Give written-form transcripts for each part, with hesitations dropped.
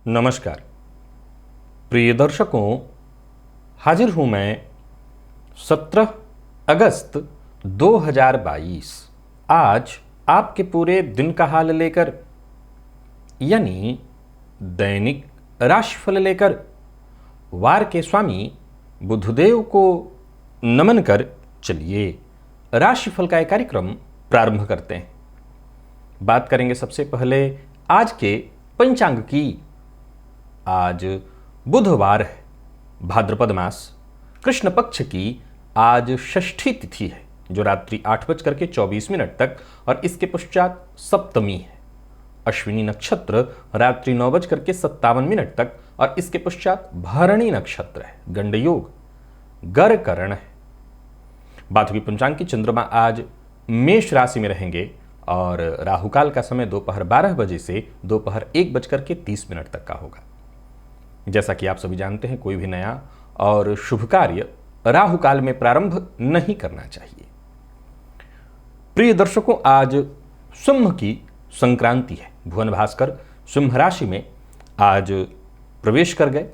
नमस्कार प्रिय दर्शकों, हाजिर हूं मैं 17 अगस्त 2022 आज आपके पूरे दिन का हाल लेकर, यानी दैनिक राशिफल लेकर वार के स्वामी बुधदेव को नमन कर चलिए राशिफल का एक कार्यक्रम प्रारंभ करते हैं। बात करेंगे सबसे पहले आज के पंचांग की। आज बुधवार है, भाद्रपद मास, कृष्ण पक्ष की आज षष्ठी तिथि है जो रात्रि 8:24 तक और इसके पश्चात सप्तमी है। अश्विनी नक्षत्र रात्रि 9:57 तक और इसके पश्चात भरणी नक्षत्र है। गंड योग गर करण है। बात हुई पंचांग की। चंद्रमा आज मेष राशि में रहेंगे और राहुकाल का समय दोपहर 12 बजे से दोपहर 1:30 तक का होगा। जैसा कि आप सभी जानते हैं, कोई भी नया और शुभ कार्य राहु काल में प्रारंभ नहीं करना चाहिए। प्रिय दर्शकों, आज सिंह की संक्रांति है। भुवन भास्कर सिंह राशि में आज प्रवेश कर गए।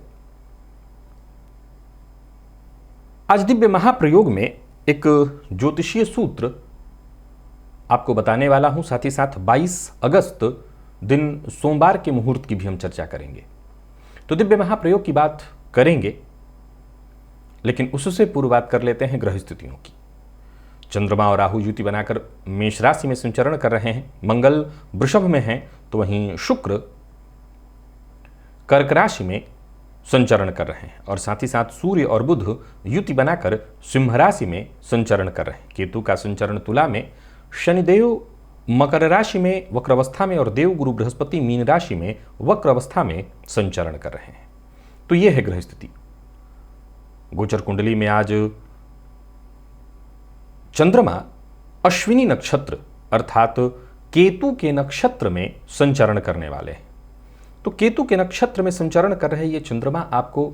आज दिव्य महाप्रयोग में एक ज्योतिषीय सूत्र आपको बताने वाला हूं। साथ ही साथ 22 अगस्त दिन सोमवार के मुहूर्त की भी हम चर्चा करेंगे। तो दिव्य महाप्रयोग की बात करेंगे, लेकिन उससे पूर्व बात कर लेते हैं ग्रह स्थितियों की। चंद्रमा और राहु युति बनाकर मेष राशि में संचरण कर रहे हैं। मंगल वृषभ में हैं, तो वहीं शुक्र कर्क राशि में संचरण कर रहे हैं और साथ ही साथ सूर्य और बुध युति बनाकर सिंह राशि में संचरण कर रहे हैं। केतु का संचरण तुला में, शनिदेव मकर राशि में वक्र अवस्था में और देव गुरु बृहस्पति मीन राशि में वक्र अवस्था में संचरण कर रहे हैं। तो यह है ग्रह स्थिति। गोचर कुंडली में आज चंद्रमा अश्विनी नक्षत्र अर्थात केतु के नक्षत्र में संचरण करने वाले हैं। तो केतु के नक्षत्र में संचरण कर रहे ये चंद्रमा आपको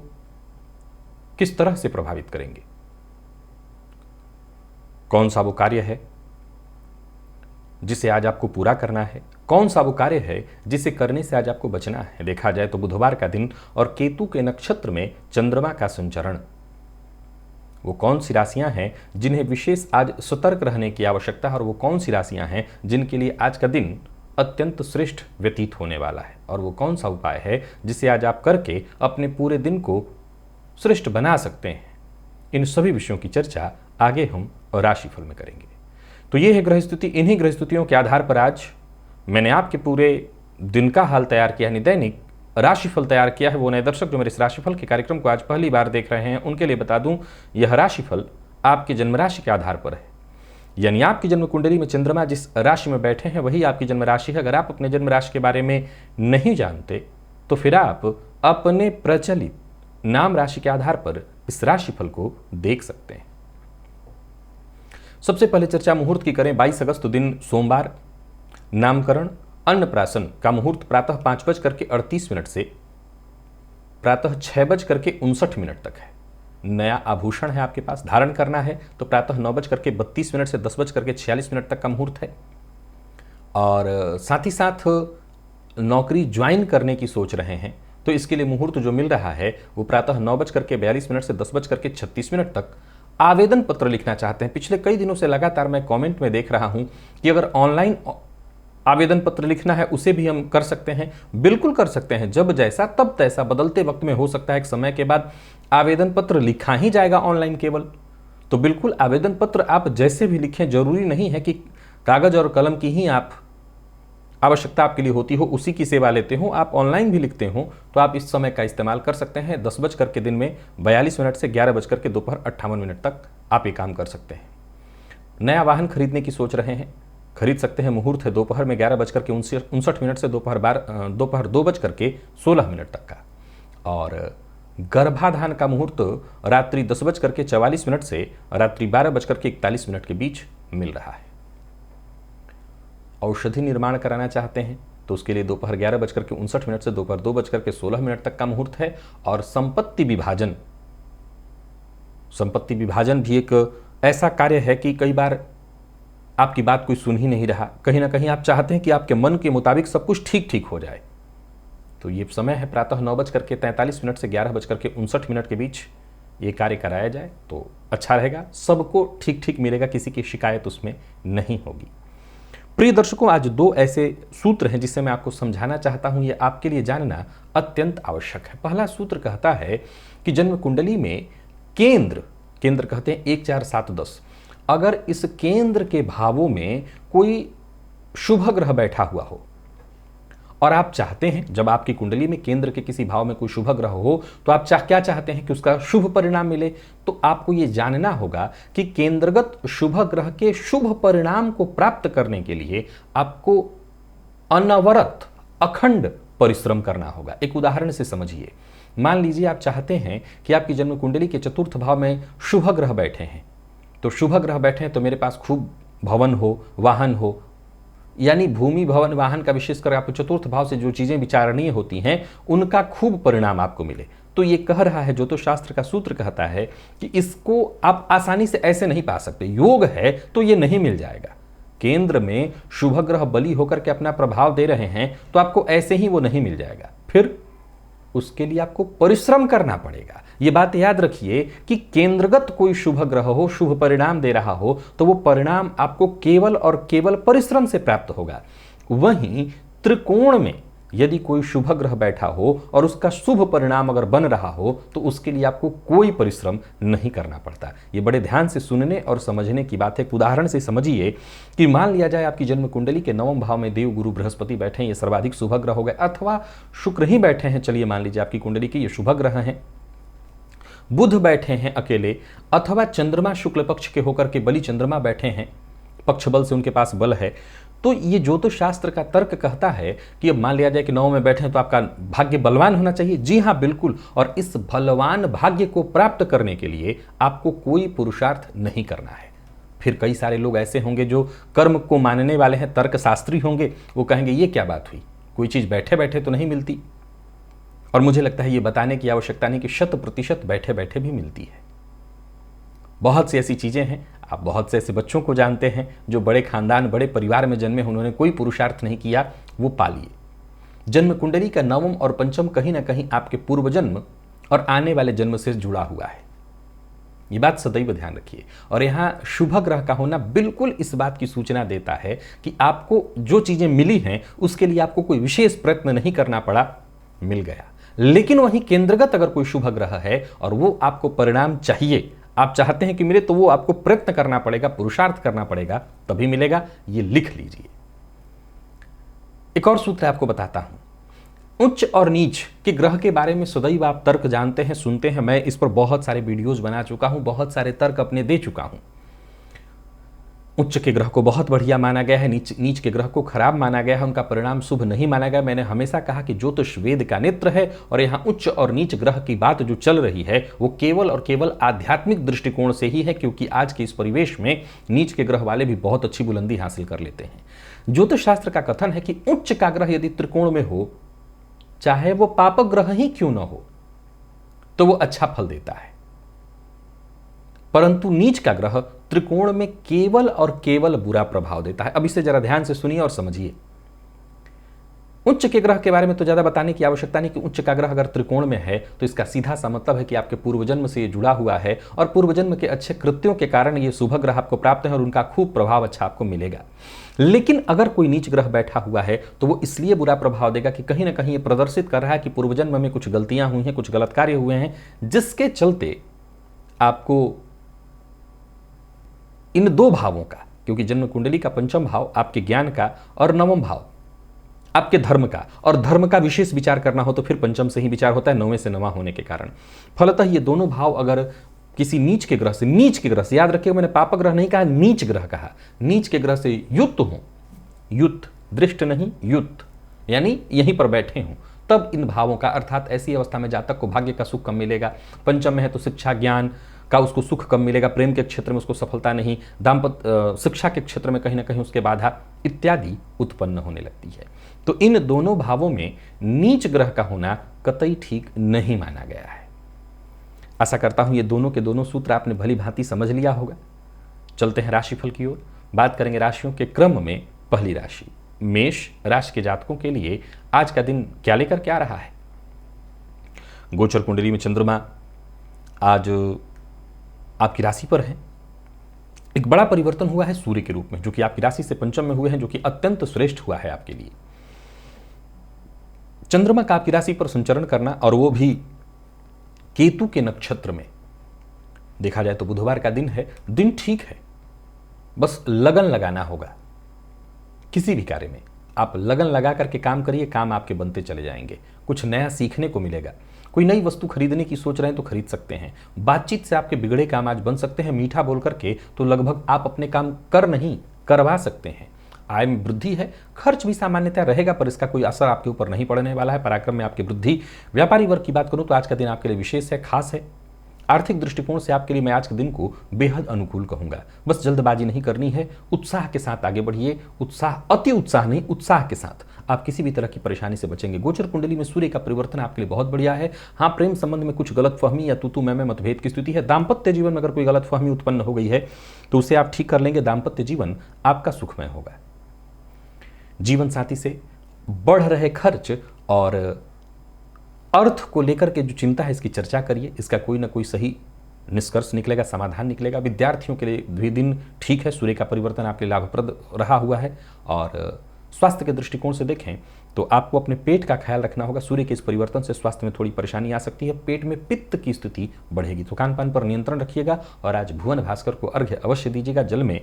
किस तरह से प्रभावित करेंगे? कौन सा वो कार्य है जिसे आज आपको पूरा करना है? कौन सा वो कार्य है जिसे करने से आज आपको बचना है? देखा जाए तो बुधवार का दिन और केतु के नक्षत्र में चंद्रमा का संचरण, वो कौन सी राशियां हैं जिन्हें विशेष आज सतर्क रहने की आवश्यकता है और वो कौन सी राशियां हैं जिनके लिए आज का दिन अत्यंत श्रेष्ठ व्यतीत होने वाला है, और वो कौन सा उपाय है जिसे आज आप करके अपने पूरे दिन को श्रेष्ठ बना सकते हैं? इन सभी विषयों की चर्चा आगे हम राशिफल में करेंगे। तो ये है ग्रह स्थिति। इन्हीं ग्रह स्थितियों के आधार पर आज मैंने आपके पूरे दिन का हाल तैयार किया, यानी दैनिक राशिफल तैयार किया है। वो नए दर्शक जो मेरे इस राशिफल के कार्यक्रम को आज पहली बार देख रहे हैं, उनके लिए बता दूं, यह राशिफल आपके जन्म राशि के आधार पर है। यानी आपकी जन्म कुंडली में चंद्रमा जिस राशि में बैठे हैं वही आपकी जन्म राशि है। अगर आप अपने जन्म राशि के बारे में नहीं जानते तो फिर आप अपने प्रचलित नाम राशि के आधार पर इस राशिफल को देख सकते हैं। सबसे पहले चर्चा मुहूर्त की करें। 22 अगस्त दिन सोमवार, नामकरण अन्नप्राशन का मुहूर्त प्रातः 5:38 से प्रातः 6:59 तक है। नया आभूषण है आपके पास, धारण करना है तो प्रातः 9:32 से 10:46 तक का मुहूर्त है। और साथ ही साथ नौकरी ज्वाइन करने की सोच रहे हैं तो इसके लिए मुहूर्त जो मिल रहा है वो प्रातः 9:42 से 10:36 तक। आवेदन पत्र लिखना चाहते हैं, पिछले कई दिनों से लगातार मैं कमेंट में देख रहा हूं कि अगर ऑनलाइन आवेदन पत्र लिखना है उसे भी हम कर सकते हैं। बिल्कुल कर सकते हैं, जब जैसा तब तैसा। बदलते वक्त में हो सकता है एक समय के बाद आवेदन पत्र लिखा ही जाएगा ऑनलाइन केवल, तो बिल्कुल आवेदन पत्र आप जैसे भी लिखें, जरूरी नहीं है कि कागज और कलम की ही आप आवश्यकता आपके लिए होती हो, उसी की सेवा लेते हो। आप ऑनलाइन भी लिखते हो तो आप इस समय का इस्तेमाल कर सकते हैं। 10 के दिन में 42 से 11 दोपहर 58 तक आप ये काम कर सकते हैं। नया वाहन खरीदने की सोच रहे हैं खरीद सकते हैं। मुहूर्त है दोपहर में 11:59 से दोपहर 2:16 तक का, और गर्भाधान का मुहूर्त रात्रि 10:44 से रात्रि 12:41 के बीच मिल रहा है। औषधि निर्माण कराना चाहते हैं तो उसके लिए दोपहर 11:59 से दोपहर 2:16 तक का मुहूर्त है। और संपत्ति विभाजन भी एक ऐसा कार्य है कि कई बार आपकी बात कोई सुन ही नहीं रहा, कहीं ना कहीं आप चाहते हैं कि आपके मन के मुताबिक सब कुछ ठीक ठीक हो जाए, तो ये समय है प्रातः 9:43 से 11:59 के बीच ये कार्य कराया जाए तो अच्छा रहेगा, सबको ठीक ठीक मिलेगा, किसी की शिकायत उसमें नहीं होगी। प्रिय दर्शकों, आज दो ऐसे सूत्र हैं जिसे मैं आपको समझाना चाहता हूं, ये आपके लिए जानना अत्यंत आवश्यक है। पहला सूत्र कहता है कि जन्म कुंडली में केंद्र कहते हैं 1 4 7 10, अगर इस केंद्र के भावों में कोई शुभ ग्रह बैठा हुआ हो और आप चाहते हैं, जब आपकी कुंडली में केंद्र के किसी भाव में कोई शुभ ग्रह हो तो आप क्या चाहते हैं कि उसका शुभ परिणाम मिले, तो आपको यह जानना होगा कि केंद्रगत शुभ ग्रह के शुभ परिणाम को प्राप्त करने के लिए आपको अनवरत अखंड परिश्रम करना होगा। एक उदाहरण से समझिए। मान लीजिए आप चाहते हैं कि आपकी जन्म कुंडली के चतुर्थ भाव में शुभ ग्रह बैठे हैं, तो शुभ ग्रह बैठे हैं तो मेरे पास खूब भवन हो, वाहन हो, यानी भूमि भवन वाहन का विशेषकर आपको चतुर्थ भाव से जो चीजें विचारणीय होती हैं उनका खूब परिणाम आपको मिले। तो ये कह रहा है, ज्योतिष शास्त्र का सूत्र कहता है कि इसको आप आसानी से ऐसे नहीं पा सकते, योग है तो ये नहीं मिल जाएगा। केंद्र में शुभ ग्रह बली होकर के अपना प्रभाव दे रहे हैं तो आपको ऐसे ही वो नहीं मिल जाएगा, फिर उसके लिए आपको परिश्रम करना पड़ेगा। यह बात याद रखिए कि केंद्रगत कोई शुभ ग्रह हो, शुभ परिणाम दे रहा हो, तो वो परिणाम आपको केवल और केवल परिश्रम से प्राप्त होगा। वहीं त्रिकोण में यदि कोई शुभ ग्रह बैठा हो और उसका शुभ परिणाम अगर बन रहा हो तो उसके लिए आपको कोई परिश्रम नहीं करना पड़ता। ये बड़े ध्यान से सुनने और समझने की बात है। एक उदाहरण से समझिए कि मान लिया जाए आपकी जन्म कुंडली के 9वें भाव में देव गुरु बृहस्पति बैठे हैं, ये सर्वाधिक शुभ ग्रह हो गए, अथवा शुक्र ही बैठे हैं, चलिए मान लीजिए आपकी कुंडली के ये शुभ ग्रह हैं, बुध बैठे हैं अकेले, अथवा चंद्रमा शुक्ल पक्ष के होकर के बलि चंद्रमा बैठे हैं, पक्ष बल से उनके पास बल है, तो ये ज्योतिष शास्त्र का तर्क कहता है कि अब मान लिया जाए कि 9 में बैठे हैं तो आपका भाग्य बलवान होना चाहिए। जी हाँ, बिल्कुल। और इस बलवान भाग्य को प्राप्त करने के लिए आपको कोई पुरुषार्थ नहीं करना है। फिर कई सारे लोग ऐसे होंगे जो कर्म को मानने वाले हैं, तर्कशास्त्री होंगे, वो कहेंगे ये क्या बात हुई, कोई चीज बैठे बैठे तो नहीं मिलती। और मुझे लगता है ये बताने की आवश्यकता नहीं कि 100% बैठे बैठे भी मिलती है। बहुत सी ऐसी चीजें हैं, आप बहुत से ऐसे बच्चों को जानते हैं जो बड़े खानदान, बड़े परिवार में जन्मे, उन्होंने कोई पुरुषार्थ नहीं किया, वो पालिए। जन्म कुंडली का 9वां और 5वां कहीं ना कहीं आपके पूर्व जन्म और आने वाले जन्म से जुड़ा हुआ है, ये बात सदैव ध्यान रखिए। और यहाँ शुभ ग्रह का होना बिल्कुल इस बात की सूचना देता है कि आपको जो चीजें मिली हैं उसके लिए आपको कोई विशेष प्रयत्न नहीं करना पड़ा, मिल गया। लेकिन वहीं केंद्रगत अगर कोई शुभ ग्रह है और वो आपको परिणाम चाहिए, आप चाहते हैं कि मिले, तो वो आपको प्रयत्न करना पड़ेगा, पुरुषार्थ करना पड़ेगा, तभी मिलेगा। ये लिख लीजिए। एक और सूत्र आपको बताता हूं। उच्च और नीच के ग्रह के बारे में सदैव आप तर्क जानते हैं, सुनते हैं। मैं इस पर बहुत सारे वीडियोज बना चुका हूं, बहुत सारे तर्क अपने दे चुका हूं। उच्च के ग्रह को बहुत बढ़िया माना गया है, नीच के ग्रह को खराब माना गया है, उनका परिणाम शुभ नहीं माना गया। मैंने हमेशा कहा कि ज्योतिष वेद का नेत्र है और यहाँ उच्च और नीच ग्रह की बात जो चल रही है वो केवल और केवल आध्यात्मिक दृष्टिकोण से ही है, क्योंकि आज के इस परिवेश में नीच के ग्रह वाले भी बहुत अच्छी बुलंदी हासिल कर लेते हैं। ज्योतिष शास्त्र का कथन है कि उच्च का ग्रह यदि त्रिकोण में हो, चाहे वो पापक ग्रह ही क्यों न हो, तो वो अच्छा फल देता है। परंतु नीच का ग्रह त्रिकोण में केवल और केवल बुरा प्रभाव देता है। अब इसे जरा ध्यान से सुनिए और समझिए। उच्च के ग्रह के बारे में तो ज्यादा बताने की आवश्यकता नहीं कि उच्च का ग्रह अगर त्रिकोण में है तो इसका सीधा सा मतलब है कि आपके पूर्वजन्म से ये जुड़ा हुआ है और पूर्वजन्म के अच्छे कृत्यों के कारण ये शुभ ग्रह आपको प्राप्त है और उनका खूब प्रभाव अच्छा आपको मिलेगा। लेकिन अगर कोई नीच ग्रह बैठा हुआ है तो वो इसलिए बुरा प्रभाव देगा कि कहीं ना कहीं ये प्रदर्शित कर रहा है कि पूर्वजन्म में कुछ गलतियां हुई हैं, कुछ गलत कार्य हुए हैं, जिसके चलते आपको इन दो भावों का, क्योंकि जन्म कुंडली का 5वां भाव आपके ज्ञान का और 9वां भाव आपके धर्म का, और धर्म का विशेष विचार करना हो तो फिर 5वां से ही विचार होता है, 9वें से 9वां होने के कारण। फलतः ये दोनों भाव अगर किसी नीच के ग्रह से, नीच के ग्रह से, याद रखिएगा मैंने पाप ग्रह नहीं कहा, नीच ग्रह कहा, नीच के ग्रह से युक्त हूं, युक्त दृष्ट नहीं, युक्त यानी यहीं पर बैठे हूं, तब इन भावों का, अर्थात ऐसी अवस्था में जातक को भाग्य का सुख कम मिलेगा। पंचम में है तो शिक्षा ज्ञान का उसको सुख कम मिलेगा, प्रेम के क्षेत्र में उसको सफलता नहीं, दाम्पत्य शिक्षा के क्षेत्र में कहीं ना कहीं उसके बाधा इत्यादि उत्पन्न होने लगती है। तो इन दोनों भावों में नीच ग्रह का होना कतई ठीक नहीं माना गया है। आशा करता हूं ये दोनों के दोनों सूत्र आपने भली भांति समझ लिया होगा। चलते हैं राशिफल की ओर, बात करेंगे राशियों के क्रम में। पहली राशि मेष राशि के जातकों के लिए आज का दिन क्या लेकर के आ रहा है। गोचर कुंडली में चंद्रमा आज आपकी राशि पर है। एक बड़ा परिवर्तन हुआ है सूर्य के रूप में, जो कि आपकी राशि से पंचम में हुए हैं, जो कि अत्यंत श्रेष्ठ हुआ है आपके लिए। चंद्रमा का आपकी राशि पर संचरण करना, और वो भी केतु के नक्षत्र में, देखा जाए तो बुधवार का दिन है। दिन ठीक है, बस लगन लगाना होगा। किसी भी कार्य में आप लगन लगा करके काम करिए, काम आपके बनते चले जाएंगे। कुछ नया सीखने को मिलेगा। कोई नई वस्तु खरीदने की सोच रहे हैं तो खरीद सकते हैं। बातचीत से आपके बिगड़े काम आज बन सकते हैं। मीठा बोल करके तो लगभग आप अपने काम कर नहीं करवा सकते हैं। आय में वृद्धि है, खर्च भी सामान्यतः रहेगा, पर इसका कोई असर आपके ऊपर नहीं पड़ने वाला है। पराक्रम में आपकी वृद्धि। व्यापारी वर्ग की बात करूं तो आज का दिन आपके लिए विशेष है, खास है। आर्थिक दृष्टिकोण से आपके लिए मैं आज के दिन को बेहद अनुकूल कहूंगा। बस जल्दबाजी नहीं करनी है, उत्साह के साथ आगे बढ़िए। उत्साह, अति उत्साह नहीं, उत्साह के साथ आप किसी भी तरह की परेशानी से बचेंगे। गोचर कुंडली में सूर्य का परिवर्तन आपके लिए बहुत बढ़िया है। हाँ, प्रेम संबंध में कुछ गलतफहमी या तू मैं मतभेद की स्थिति है। दाम्पत्य जीवन में अगर कोई गलतफहमी उत्पन्न हो गई है तो उसे आप ठीक कर लेंगे। दाम्पत्य जीवन आपका सुखमय होगा। जीवन साथी से बढ़ रहे खर्च और अर्थ को लेकर के जो चिंता है, इसकी चर्चा करिए। इसका कोई ना कोई सही निष्कर्ष निकलेगा, समाधान निकलेगा। विद्यार्थियों के लिए भी दिन ठीक है। सूर्य का परिवर्तन आपके लिए लाभप्रद रहा हुआ है। और स्वास्थ्य के दृष्टिकोण से देखें तो आपको अपने पेट का ख्याल रखना होगा। सूर्य के इस परिवर्तन से स्वास्थ्य में थोड़ी परेशानी आ सकती है। पेट में पित्त की स्थिति बढ़ेगी, तो खान पान पर नियंत्रण रखिएगा। और आज भुवन भास्कर को अर्घ्य अवश्य दीजिएगा, जल में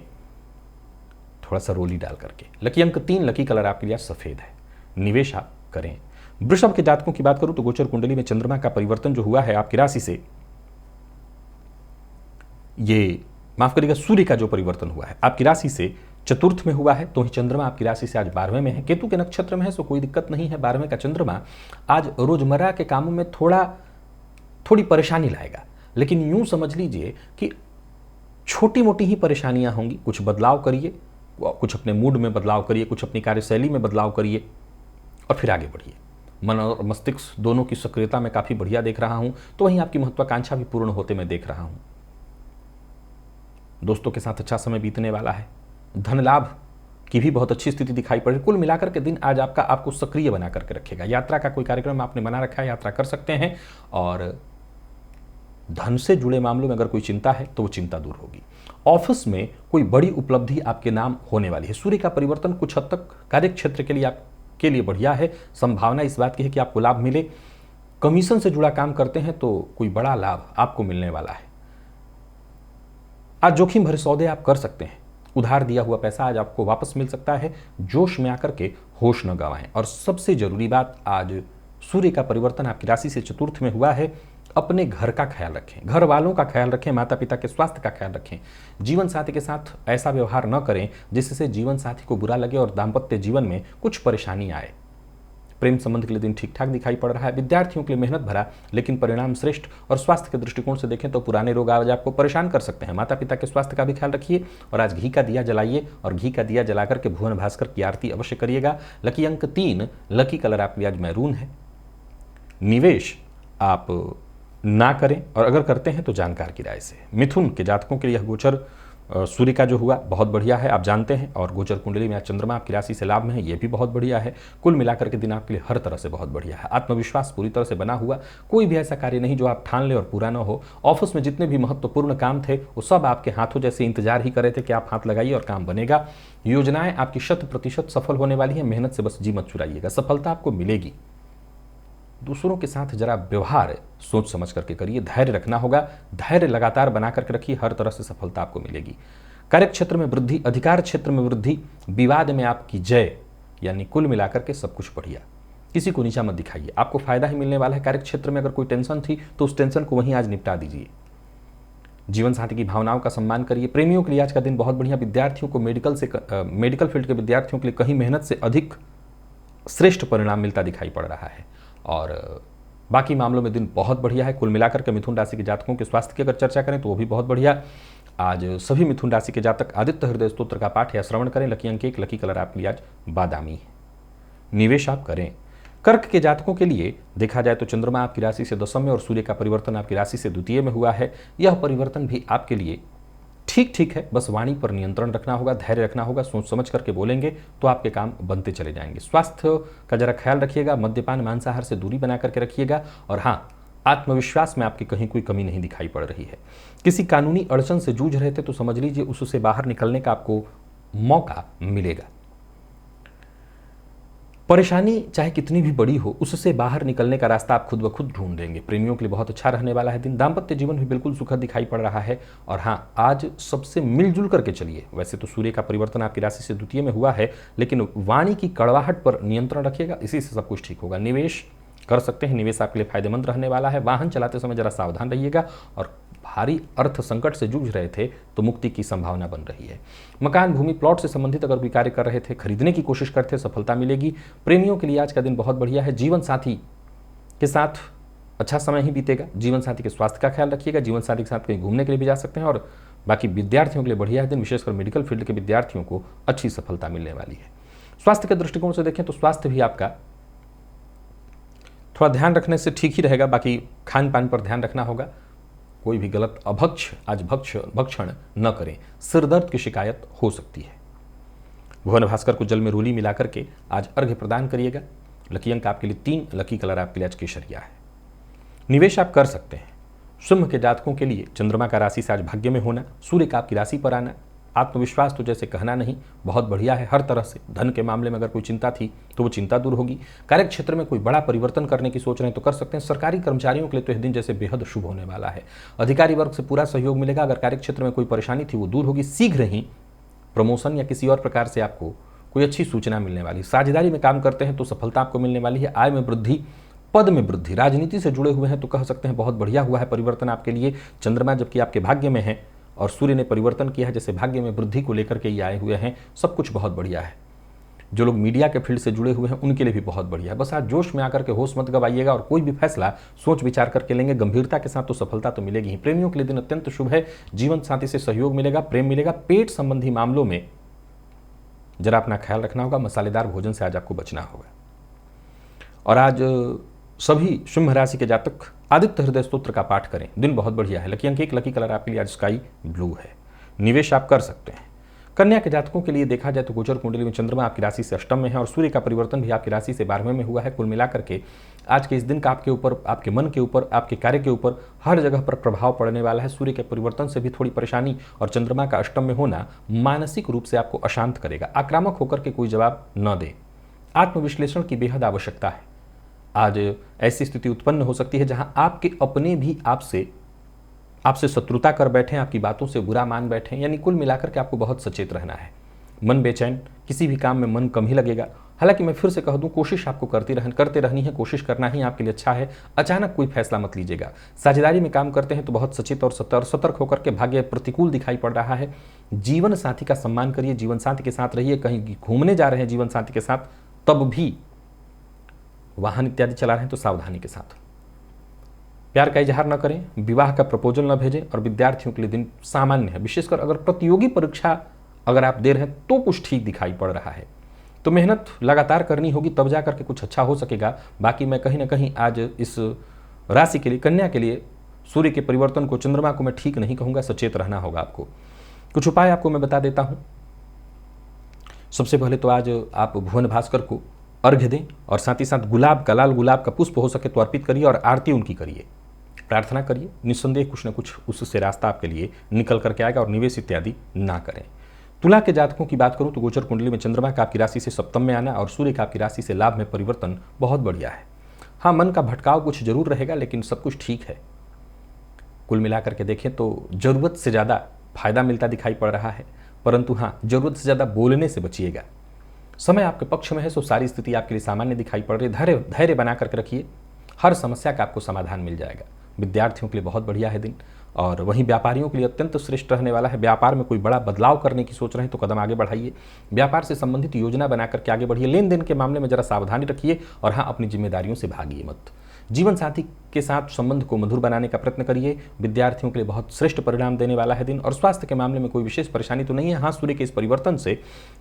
थोड़ा सा रोली डाल करके। लकी अंक 3, लकी कलर आपके लिए सफेद है। निवेश आप करें। वृषभ के जातकों की बात करूं तो गोचर कुंडली में चंद्रमा का परिवर्तन जो हुआ है आपकी राशि से, ये माफ करिएगा, सूर्य का जो परिवर्तन हुआ है आपकी राशि से चतुर्थ में हुआ है, तो ही चंद्रमा आपकी राशि से आज 12वें में है। केतु के नक्षत्र में है, सो कोई दिक्कत नहीं है। 12वें का चंद्रमा आज रोजमर्रा के कामों में थोड़ी परेशानी लाएगा। लेकिन यूं समझ लीजिए कि छोटी मोटी ही परेशानियां होंगी। कुछ बदलाव करिए, कुछ अपने मूड में बदलाव करिए, कुछ अपनी कार्यशैली में बदलाव करिए और फिर आगे बढ़िए। मन और मस्तिष्क दोनों की सक्रियता में काफी बढ़िया देख रहा हूं, तो वहीं आपकी महत्वाकांक्षा भी पूर्ण होते मैं देख रहा हूं। दोस्तों के साथ अच्छा समय बीतने वाला है। धन लाभ की भी बहुत अच्छी स्थिति दिखाई पड़ रही। कुल मिलाकर के दिन आज आपको सक्रिय बना करके रखेगा। यात्रा का कोई कार्यक्रम आपने बना रखा है, यात्रा कर सकते हैं। और धन से जुड़े मामलों में अगर कोई चिंता है तो वो चिंता दूर होगी। ऑफिस में कोई बड़ी उपलब्धि आपके नाम होने वाली है। सूर्य का परिवर्तन कुछ हद तक कार्य क्षेत्र के लिए आपके लिए बढ़िया है। संभावना इस बात की है कि आपको लाभ मिले। कमीशन से जुड़ा काम करते हैं तो कोई बड़ा लाभ आपको मिलने वाला है। आज जोखिम भरे सौदे आप कर सकते हैं। उधार दिया हुआ पैसा आज आपको वापस मिल सकता है। जोश में आकर के होश न गंवाएं। और सबसे जरूरी बात, आज सूर्य का परिवर्तन आपकी राशि से चतुर्थ में हुआ है। अपने घर का ख्याल रखें, घर वालों का ख्याल रखें, माता पिता के स्वास्थ्य का ख्याल रखें। जीवन साथी के साथ ऐसा व्यवहार न करें जिससे जीवन साथी को बुरा लगे और दाम्पत्य जीवन में कुछ परेशानी आए। प्रेम संबंध के लिए दिन ठीक ठाक दिखाई पड़ रहा है। विद्यार्थियों के लिए मेहनत भरा लेकिन परिणाम श्रेष्ठ। और स्वास्थ्य के दृष्टिकोण से देखें तो पुराने रोग आज आपको परेशान कर सकते हैं। माता पिता के स्वास्थ्य का भी ख्याल रखिए। और आज घी का दिया जलाइए और घी का दिया जलाकर के भुवन भास्कर की आरती अवश्य करिएगा। लकी अंक 3, लकी कलर आपके आज मैरून है। निवेश आप ना करें, और अगर करते हैं तो जानकार की राय से। मिथुन के जातकों के लिए यह गोचर सूर्य का जो हुआ बहुत बढ़िया है, आप जानते हैं। और गोचर कुंडली में चंद्रमा आपकी राशि से लाभ में है, ये भी बहुत बढ़िया है। कुल मिलाकर के दिन आपके लिए हर तरह से बहुत बढ़िया है। आत्मविश्वास पूरी तरह से बना हुआ। कोई भी ऐसा कार्य नहीं जो आप ठान ले और पूरा ना हो। ऑफिस में जितने भी महत्वपूर्ण काम थे वो सब आपके हाथों जैसे इंतजार ही कर रहे थे कि आप हाथ लगाइए और काम बनेगा। योजनाएं आपकी 100% सफल होने वाली है। मेहनत से बस जी मत चुराइएगा, सफलता आपको मिलेगी। दूसरों के साथ जरा व्यवहार सोच समझ करके करिए। धैर्य रखना होगा, धैर्य लगातार बना करके रखिए, हर तरह से सफलता आपको मिलेगी। कार्य क्षेत्र में वृद्धि, अधिकार क्षेत्र में वृद्धि, विवाद में आपकी जय, यानी कुल मिलाकर के सब कुछ बढ़िया। किसी को नीचा मत दिखाइए, आपको फायदा ही मिलने वाला है। कार्य क्षेत्र में अगर कोई टेंशन थी तो उस टेंशन को वहीं आज निपटा दीजिए। जीवन साथी की भावनाओं का सम्मान करिए। प्रेमियों के लिए आज का दिन बहुत बढ़िया। विद्यार्थियों को मेडिकल फील्ड के विद्यार्थियों के लिए कहीं मेहनत से अधिक श्रेष्ठ परिणाम मिलता दिखाई पड़ रहा है। और बाकी मामलों में दिन बहुत बढ़िया है। कुल मिलाकर के मिथुन राशि के जातकों के स्वास्थ्य की अगर चर्चा करें तो वो भी बहुत बढ़िया। आज सभी मिथुन राशि के जातक आदित्य हृदय स्तोत्र का पाठ या श्रवण करें। लकी अंक 1, लकी कलर आपके लिए आज बादामी है। निवेश आप करें। कर्क के जातकों के लिए देखा जाए तो चंद्रमा आपकी राशि से दशम में और सूर्य का परिवर्तन आपकी राशि से द्वितीय में हुआ है। यह परिवर्तन भी आपके लिए ठीक ठीक है, बस वाणी पर नियंत्रण रखना होगा, धैर्य रखना होगा। सोच समझ करके बोलेंगे तो आपके काम बनते चले जाएंगे। स्वास्थ्य का जरा ख्याल रखिएगा, मद्यपान मांसाहार से दूरी बना करके रखिएगा। और हाँ, आत्मविश्वास में आपकी कहीं कोई कमी नहीं दिखाई पड़ रही है। किसी कानूनी अड़चन से जूझ रहे थे तो समझ लीजिए उससे बाहर निकलने का आपको मौका मिलेगा। परेशानी चाहे कितनी भी बड़ी हो, उससे बाहर निकलने का रास्ता आप खुद ब खुद ढूंढ देंगे। प्रेमियों के लिए बहुत अच्छा रहने वाला है दिन। दाम्पत्य जीवन भी बिल्कुल सुखद दिखाई पड़ रहा है। और हाँ, आज सबसे मिलजुल करके चलिए। वैसे तो सूर्य का परिवर्तन आपकी राशि से द्वितीय में हुआ है, लेकिन वाणी की कड़वाहट पर नियंत्रण रखिएगा, इसी से सब कुछ ठीक होगा। निवेश कर सकते हैं, निवेश आपके लिए फायदेमंद रहने वाला है। वाहन चलाते समय जरा सावधान रहिएगा। और भारी अर्थ संकट से जूझ रहे थे तो मुक्ति की संभावना बन रही है। मकान, भूमि, प्लॉट से संबंधित अगर कोई कार्य कर रहे थे, खरीदने की कोशिश करते, सफलता मिलेगी। प्रेमियों के लिए आज का दिन बहुत बढ़िया है। जीवन साथी के साथ अच्छा समय ही बीतेगा। जीवन साथी के स्वास्थ्य का ख्याल रखिएगा। जीवन साथी के साथ कहीं घूमने के लिए भी जा सकते हैं। और बाकी विद्यार्थियों के लिए बढ़िया है दिन, विशेषकर मेडिकल फील्ड के विद्यार्थियों को अच्छी सफलता मिलने वाली है। स्वास्थ्य के दृष्टिकोण से देखें तो स्वास्थ्य भी आपका थोड़ा ध्यान रखने से ठीक ही रहेगा। बाकी खान पान पर ध्यान रखना होगा। कोई भी गलत भक्षण न करें, सिरदर्द की शिकायत हो सकती है। भुवन भास्कर को जल में रोली मिलाकर के आज अर्घ्य प्रदान करिएगा। लकी अंक आपके लिए 3, लकी कलर आपके लिए आज केसरिया है। निवेश आप कर सकते हैं। सिंह के जातकों के लिए चंद्रमा का राशि से आज भाग्य में होना, सूर्य का आपकी राशि पर आना, आत्मविश्वास तो जैसे कहना नहीं, बहुत बढ़िया है हर तरह से। धन के मामले में अगर कोई चिंता थी तो वो चिंता दूर होगी। कार्य क्षेत्र में कोई बड़ा परिवर्तन करने की सोच रहे हैं तो कर सकते हैं। सरकारी कर्मचारियों के लिए तो यह दिन जैसे बेहद शुभ होने वाला है। अधिकारी वर्ग से पूरा सहयोग मिलेगा। अगर कार्य क्षेत्र में कोई परेशानी थी वो दूर होगी। शीघ्र ही प्रमोशन या किसी और प्रकार से आपको कोई अच्छी सूचना मिलने वाली। साझेदारी में काम करते हैं तो सफलता आपको मिलने वाली है। आय में वृद्धि, पद में वृद्धि। राजनीति से जुड़े हुए हैं तो कह सकते हैं बहुत बढ़िया हुआ है परिवर्तन आपके लिए। चंद्रमा जबकि आपके भाग्य में है और सूर्य ने परिवर्तन किया है, जैसे भाग्य में वृद्धि को लेकर के ये आए हुए हैं। सब कुछ बहुत बढ़िया है। जो लोग मीडिया के फील्ड से जुड़े हुए हैं उनके लिए भी बहुत बढ़िया है। बस आज जोश में आकर के होश मत गवाइएगा और कोई भी फैसला सोच विचार करके लेंगे गंभीरता के साथ तो सफलता तो मिलेगी ही। प्रेमियों के लिए दिन अत्यंत शुभ है। जीवन साथी से सहयोग मिलेगा, प्रेम मिलेगा। पेट संबंधी मामलों में जरा अपना ख्याल रखना होगा। मसालेदार भोजन से आज आपको बचना होगा। और आज सभी सिंह राशि के जातक आदित्य हृदय स्तोत्र का पाठ करें। दिन बहुत बढ़िया है। लकी अंक 1, लकी कलर आपके लिए आज स्काई ब्लू है। निवेश आप कर सकते हैं। कन्या के जातकों के लिए देखा जाए तो गोचर कुंडली में चंद्रमा आपकी राशि से अष्टम में है और सूर्य का परिवर्तन भी आपकी राशि से 12वें में हुआ है। कुल मिलाकर के आज के इस दिन का आपके ऊपर, आपके मन के ऊपर, आपके कार्य के ऊपर हर जगह पर प्रभाव पड़ने वाला है। सूर्य के परिवर्तन से भी थोड़ी परेशानी और चंद्रमा का अष्टम में होना मानसिक रूप से आपको अशांत करेगा। आक्रामक होकर के कोई जवाब न दे। आत्मविश्लेषण की बेहद आवश्यकता है। आज ऐसी स्थिति उत्पन्न हो सकती है जहां आपके अपने भी आपसे शत्रुता कर बैठें, आपकी बातों से बुरा मान बैठें। यानी कुल मिलाकर के आपको बहुत सचेत रहना है। मन बेचैन, किसी भी काम में मन कम ही लगेगा। हालांकि मैं फिर से कह दूं, कोशिश आपको करते रहनी है। कोशिश करना ही आपके लिए अच्छा है। अचानक कोई फैसला मत लीजिएगा। साझेदारी में काम करते हैं तो बहुत सचेत और सतर्क होकर के, भाग्य प्रतिकूल दिखाई पड़ रहा है। जीवन साथी का सम्मान करिए, जीवन साथी के साथ रहिए। कहीं घूमने जा रहे हैं जीवन साथी के साथ, तब भी वाहन इत्यादि चला रहे हैं तो सावधानी के साथ। प्यार का इजहार न करें, विवाह का प्रपोजल न भेजें। और विद्यार्थियों के लिए दिन सामान्य है। विशेषकर अगर प्रतियोगी परीक्षा अगर आप दे रहे हैं तो कुछ ठीक दिखाई पड़ रहा है। तो मेहनत लगातार करनी होगी, तब जा करके कुछ अच्छा हो सकेगा। बाकी मैं कहीं ना कहीं आज इस राशि के लिए, कन्या के लिए, सूर्य के परिवर्तन को, चंद्रमा को मैं ठीक नहीं कहूँगा। सचेत रहना होगा आपको। कुछ उपाय आपको मैं बता देता हूँ। सबसे पहले तो आज आप भुवन भास्कर को अर्घ्य दें और साथ ही साथ गुलाब का, लाल गुलाब का पुष्प हो सके तो अर्पित करिए और आरती उनकी करिए, प्रार्थना करिए। निस्संदेह कुछ न कुछ उससे रास्ता आपके लिए निकल करके आएगा। और निवेश इत्यादि ना करें। तुला के जातकों की बात करूं तो गोचर कुंडली में चंद्रमा का आपकी राशि से सप्तम में आना और सूर्य का आपकी राशि से लाभ में परिवर्तन बहुत बढ़िया है। हाँ, मन का भटकाव कुछ जरूर रहेगा, लेकिन सब कुछ ठीक है। कुल मिलाकर के देखें तो जरूरत से ज़्यादा फायदा मिलता दिखाई पड़ रहा है। परंतु हाँ, जरूरत से ज़्यादा बोलने से बचिएगा। समय आपके पक्ष में है, सो सारी स्थिति आपके लिए सामान्य दिखाई पड़ रही है। धैर्य बना करके रखिए, हर समस्या का आपको समाधान मिल जाएगा। विद्यार्थियों के लिए बहुत बढ़िया है दिन। और वहीं व्यापारियों के लिए अत्यंत श्रेष्ठ रहने वाला है। व्यापार में कोई बड़ा बदलाव करने की सोच रहे हैं तो कदम आगे बढ़ाइए। व्यापार से संबंधित योजना बना करके आगे बढ़िए। लेन देन के मामले में जरा सावधानी रखिए और हाँ, अपनी जिम्मेदारियों से भागिए मत। जीवन साथी के साथ संबंध को मधुर बनाने का प्रयत्न करिए। विद्यार्थियों के लिए बहुत श्रेष्ठ परिणाम देने वाला है दिन। और स्वास्थ्य के मामले में कोई विशेष परेशानी तो नहीं है। हाँ, सूर्य के इस परिवर्तन से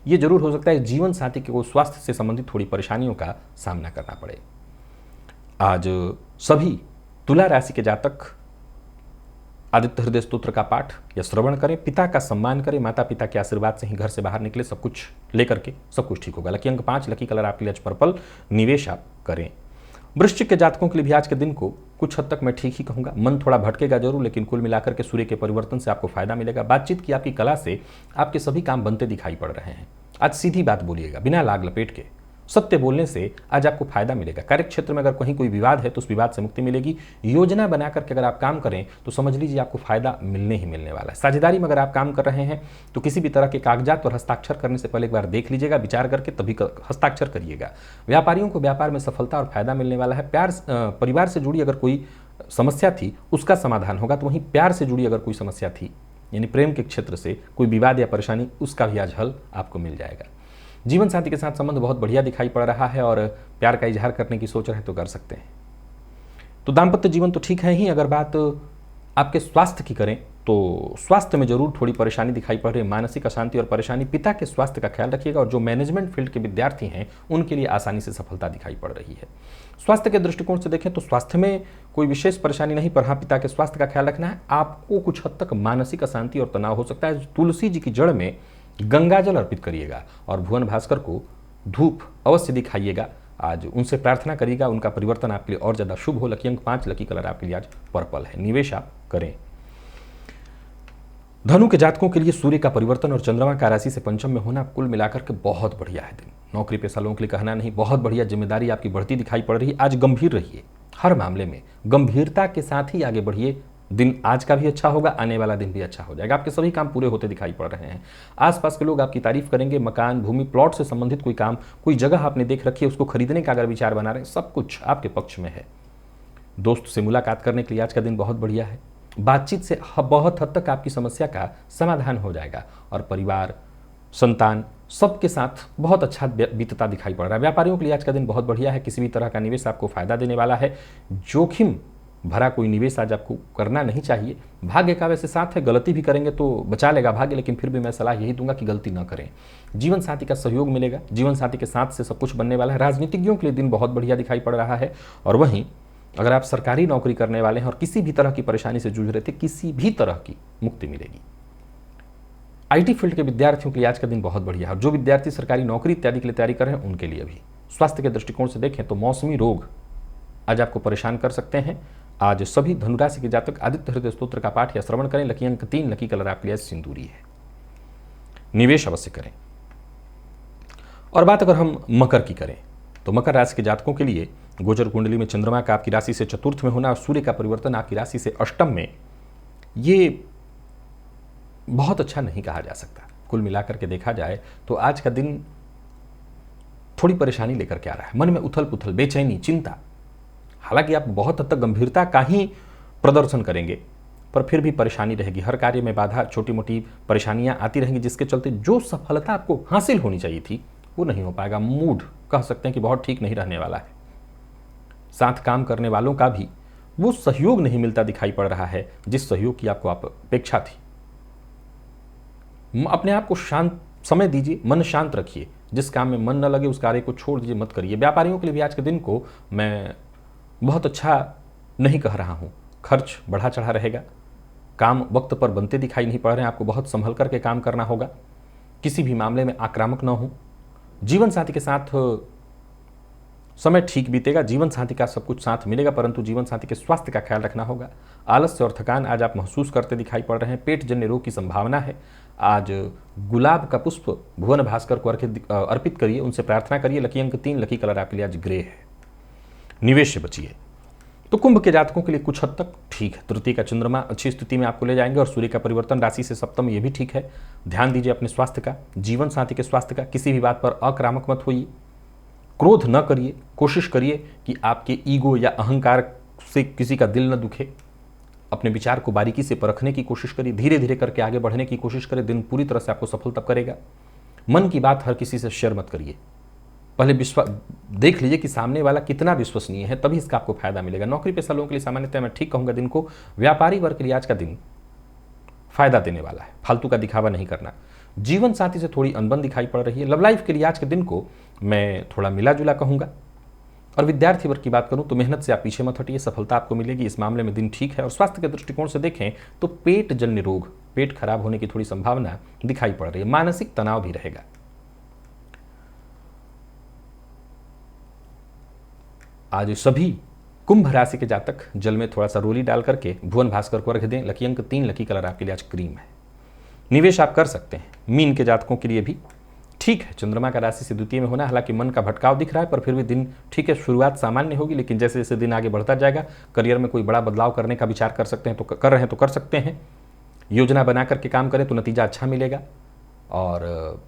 ये जरूर हो सकता है जीवन साथी को स्वास्थ्य से संबंधित थोड़ी परेशानियों का सामना करना पड़े। आज सभी तुला राशि के जातक आदित्य हृदय स्तोत्र का पाठ या श्रवण करें, पिता का सम्मान करें, माता पिता के आशीर्वाद से ही घर से बाहर निकले, सब कुछ लेकर के सब कुछ ठीक होगा। लकी अंक 5, लकी कलर आपके लिए आज पर्पल, निवेश आप करें। वृश्चिक के जातकों के लिए भी आज के दिन को कुछ हद तक मैं ठीक ही कहूंगा। मन थोड़ा भटकेगा जरूर, लेकिन कुल मिलाकर के सूर्य के परिवर्तन से आपको फायदा मिलेगा। बातचीत की आपकी कला से आपके सभी काम बनते दिखाई पड़ रहे हैं। आज सीधी बात बोलिएगा, बिना लाग लपेट के। सत्य बोलने से आज आपको फायदा मिलेगा। कार्य क्षेत्र में अगर कहीं कोई विवाद है तो उस विवाद से मुक्ति मिलेगी। योजना बना करके अगर आप काम करें तो समझ लीजिए आपको फायदा मिलने ही मिलने वाला है। साझेदारी में अगर आप काम कर रहे हैं तो किसी भी तरह के कागजात और हस्ताक्षर करने से पहले एक बार देख लीजिएगा, विचार करके तभी हस्ताक्षर करिएगा। व्यापारियों को व्यापार में सफलता और फायदा मिलने वाला है। परिवार से जुड़ी अगर कोई समस्या थी उसका समाधान होगा, तो वहीं प्यार से जुड़ी अगर कोई समस्या थी यानी प्रेम के क्षेत्र से कोई विवाद या परेशानी, उसका भी आज हल आपको मिल जाएगा। जीवन साथी के साथ संबंध बहुत बढ़िया दिखाई पड़ रहा है और प्यार का इजहार करने की सोच रहे तो कर सकते हैं। तो दाम्पत्य जीवन तो ठीक है ही। अगर बात आपके स्वास्थ्य की करें तो स्वास्थ्य में जरूर थोड़ी परेशानी दिखाई पड़ रही है। मानसिक अशांति और परेशानी, पिता के स्वास्थ्य का ख्याल रखिएगा। और जो मैनेजमेंट फील्ड के विद्यार्थी हैं उनके लिए आसानी से सफलता दिखाई पड़ रही है। स्वास्थ्य के दृष्टिकोण से देखें तो स्वास्थ्य में कोई विशेष परेशानी नहीं, पर हाँ, पिता के स्वास्थ्य का ख्याल रखना है। आपको कुछ हद तक मानसिक अशांति और तनाव हो सकता है। तुलसी जी की जड़ में गंगा जल अर्पित करिएगा और भुवन भास्कर को धूप अवश्य दिखाइएगा। आज उनसे प्रार्थना करिएगा, उनका परिवर्तन आपके लिए और ज्यादा शुभ हो। लकी अंक 5, लकी कलर आपके लिए आज पर्पल है, निवेश आप करें। धनु के जातकों के लिए सूर्य का परिवर्तन और चंद्रमा का राशि से पंचम में होना कुल मिलाकर के बहुत बढ़िया है दिन। नौकरी पेशा लोगों के लिए कहना नहीं, बहुत बढ़िया जिम्मेदारी आपकी बढ़ती दिखाई पड़ रही है। आज गंभीर रहिए, हर मामले में गंभीरता के साथ ही आगे बढ़िए। दिन आज का भी अच्छा होगा, आने वाला दिन भी अच्छा हो जाएगा। आपके सभी काम पूरे होते दिखाई पड़ रहे हैं। आसपास के लोग आपकी तारीफ करेंगे। मकान, भूमि, प्लॉट से संबंधित कोई काम, कोई जगह आपने देख रखी है, उसको खरीदने का अगर विचार बना रहे हैं, सब कुछ आपके पक्ष में है। दोस्त से मुलाकात करने के लिए आज का दिन बहुत बढ़िया है। बातचीत से बहुत हद तक आपकी समस्या का समाधान हो जाएगा और परिवार, संतान, सबके साथ बहुत अच्छा बीतता दिखाई पड़ रहा है। व्यापारियों के लिए आज का दिन बहुत बढ़िया है। किसी भी तरह का निवेश आपको फायदा देने वाला है। जोखिम भरा कोई निवेश आज आपको करना नहीं चाहिए। भाग्य का वैसे साथ है, गलती भी करेंगे तो बचा लेगा भाग्य, लेकिन फिर भी मैं सलाह यही दूंगा कि गलती ना करें। जीवन साथी का सहयोग मिलेगा, जीवन साथी के साथ से सब कुछ बनने वाला है। राजनीतिज्ञों के लिए दिन बहुत बढ़िया दिखाई पड़ रहा है। और वहीं अगर आप सरकारी नौकरी करने वाले हैं और किसी भी तरह की परेशानी से जूझ रहे थे, किसी भी तरह की मुक्ति मिलेगी। आईटी फील्ड के विद्यार्थियों के लिए आज का दिन बहुत बढ़िया है। जो विद्यार्थी सरकारी नौकरी इत्यादि के लिए तैयारी कर रहे हैं उनके लिए भी। स्वास्थ्य के दृष्टिकोण से देखें तो मौसमी रोग आज आपको परेशान कर सकते हैं। आज सभी धनुराशि के जातक आदित्य हृदय स्तोत्र का पाठ या श्रवण करें। लकी अंक 3, लकी कलर आपके लिए सिंदूरी है, निवेश अवश्य करें। और बात अगर हम मकर की करें तो मकर राशि के जातकों के लिए गोचर कुंडली में चंद्रमा का आपकी राशि से चतुर्थ में होना और सूर्य का परिवर्तन आपकी राशि से अष्टम में, ये बहुत अच्छा नहीं कहा जा सकता। कुल मिलाकर के देखा जाए तो आज का दिन थोड़ी परेशानी लेकर के आ रहा है। मन में उथल पुथल, बेचैनी, चिंता। हालांकि आप बहुत हद तक गंभीरता का ही प्रदर्शन करेंगे, पर फिर भी परेशानी रहेगी। हर कार्य में बाधा, छोटी मोटी परेशानियां आती रहेंगी, जिसके चलते जो सफलता आपको हासिल होनी चाहिए थी वो नहीं हो पाएगा। मूड कह सकते हैं कि बहुत ठीक नहीं रहने वाला है। साथ काम करने वालों का भी वो सहयोग नहीं मिलता दिखाई पड़ रहा है जिस सहयोग की आपको अपेक्षा थी। अपने आप को शांत समय दीजिए, मन शांत रखिए। जिस काम में मन न लगे उस कार्य को छोड़ दीजिए, मत करिए। व्यापारियों के लिए भी आज के दिन को मैं बहुत अच्छा नहीं कह रहा हूं। खर्च बढ़ा चढ़ा रहेगा, काम वक्त पर बनते दिखाई नहीं पड़ रहे हैं। आपको बहुत संभल करके काम करना होगा। किसी भी मामले में आक्रामक न हो। जीवन साथी के साथ समय ठीक बीतेगा। जीवन साथी का सब कुछ साथ मिलेगा, परंतु जीवन साथी के स्वास्थ्य का ख्याल रखना होगा। आलस्य और थकान आज आप महसूस करते दिखाई पड़ रहे हैं। पेट जन्य रोग की संभावना है। आज गुलाब का पुष्प भुवन भास्कर को अर्पित करिए, उनसे प्रार्थना करिए। लकी अंक 3, लकी कलर आपके लिए आज ग्रे है, निवेश से बचिए। तो कुंभ के जातकों के लिए कुछ हद तक ठीक है। तृतीय का चंद्रमा अच्छी स्थिति में आपको ले जाएंगे और सूर्य का परिवर्तन राशि से सप्तम, ये भी ठीक है। ध्यान दीजिए अपने स्वास्थ्य का, जीवन साथी के स्वास्थ्य का। किसी भी बात पर आक्रामक मत होइए, क्रोध न करिए। कोशिश करिए कि आपके ईगो या अहंकार से किसी का दिल न दुखे। अपने विचार को बारीकी से परखने की कोशिश करिए, धीरे धीरे करके आगे बढ़ने की कोशिश करें। दिन पूरी तरह से आपको सफल तब करेगा। मन की बात हर किसी से शेयर मत करिए, पहले देख लीजिए कि सामने वाला कितना विश्वसनीय है, तभी इसका आपको फायदा मिलेगा। नौकरी पेशा लोगों के लिए सामान्यतः मैं ठीक कहूंगा दिन को। व्यापारी वर्ग के लिए आज का दिन फायदा देने वाला है, फालतू का दिखावा नहीं करना। जीवन साथी से थोड़ी अनबन दिखाई पड़ रही है। लव लाइफ के लिए आज के दिन को मैं थोड़ा मिला जुला कहूंगा। और विद्यार्थी वर्ग की बात करूं तो मेहनत से आप पीछे मत हटिए, सफलता आपको मिलेगी। इस मामले में दिन ठीक है। और स्वास्थ्य के दृष्टिकोण से देखें तो पेट जन्य रोग, पेट खराब होने की थोड़ी संभावना दिखाई पड़ रही है। मानसिक तनाव भी रहेगा। आज सभी कुंभ राशि के जातक जल में थोड़ा सा रोली डाल करके भुवन भास्कर को अर्घ दें। लकी अंक 3, लकी कलर आपके लिए आज क्रीम है। निवेश आप कर सकते हैं। मीन के जातकों के लिए भी ठीक है। चंद्रमा का राशि से द्वितीय में होना, हालांकि मन का भटकाव दिख रहा है, पर फिर भी दिन ठीक है। शुरुआत सामान्य होगी, लेकिन जैसे जैसे दिन आगे बढ़ता जाएगा करियर में कोई बड़ा बदलाव करने का विचार कर सकते हैं तो कर रहे हैं तो कर सकते हैं। योजना बना करके काम करें तो नतीजा अच्छा मिलेगा। और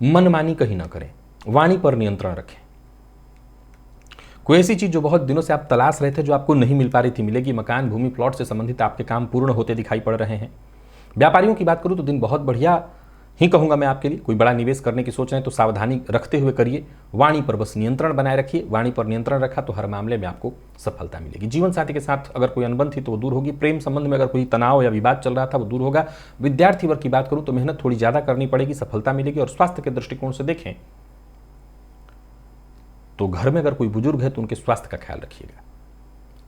मनमानी कहीं ना करें, वाणी पर नियंत्रण रखें। कोई ऐसी चीज जो बहुत दिनों से आप तलाश रहे थे, जो आपको नहीं मिल पा रही थी, मिलेगी। मकान, भूमि, प्लॉट से संबंधित आपके काम पूर्ण होते दिखाई पड़ रहे हैं। व्यापारियों की बात करूं तो दिन बहुत बढ़िया ही कहूंगा मैं आपके लिए। कोई बड़ा निवेश करने की सोच रहे हैं तो सावधानी रखते हुए करिए। वाणी पर बस नियंत्रण बनाए रखिए। वाणी पर नियंत्रण रखा तो हर मामले में आपको सफलता मिलेगी। जीवन साथी के साथ अगर कोई अनबन थी तो वो दूर होगी। प्रेम संबंध में अगर कोई तनाव या विवाद चल रहा था वो दूर होगा। विद्यार्थी वर्ग की बात करूं तो मेहनत थोड़ी ज्यादा करनी पड़ेगी, सफलता मिलेगी। और स्वास्थ्य के दृष्टिकोण से देखें तो घर में अगर कोई बुजुर्ग है तो उनके स्वास्थ्य का ख्याल रखिएगा।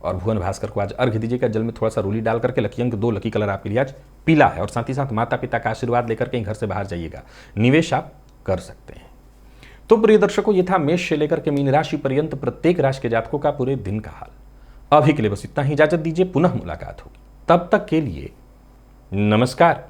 और भुवन भास्कर को आज अर्घ्य दीजिएगा, जल में थोड़ा सा रूली डाल करके। लकी अंक 2, लकी कलर आपके लिए आज पीला है। और साथ ही साथ माता पिता का आशीर्वाद लेकर के घर से बाहर जाइएगा। निवेश आप कर सकते हैं। तो प्रिय दर्शकों, ये था मेष से लेकर के मीन राशि पर्यंत प्रत्येक राशि के जातकों का पूरे दिन का हाल। अभी के लिए बस इतना ही, इजाजत दीजिए, पुनः मुलाकात होगी। तब तक के लिए नमस्कार।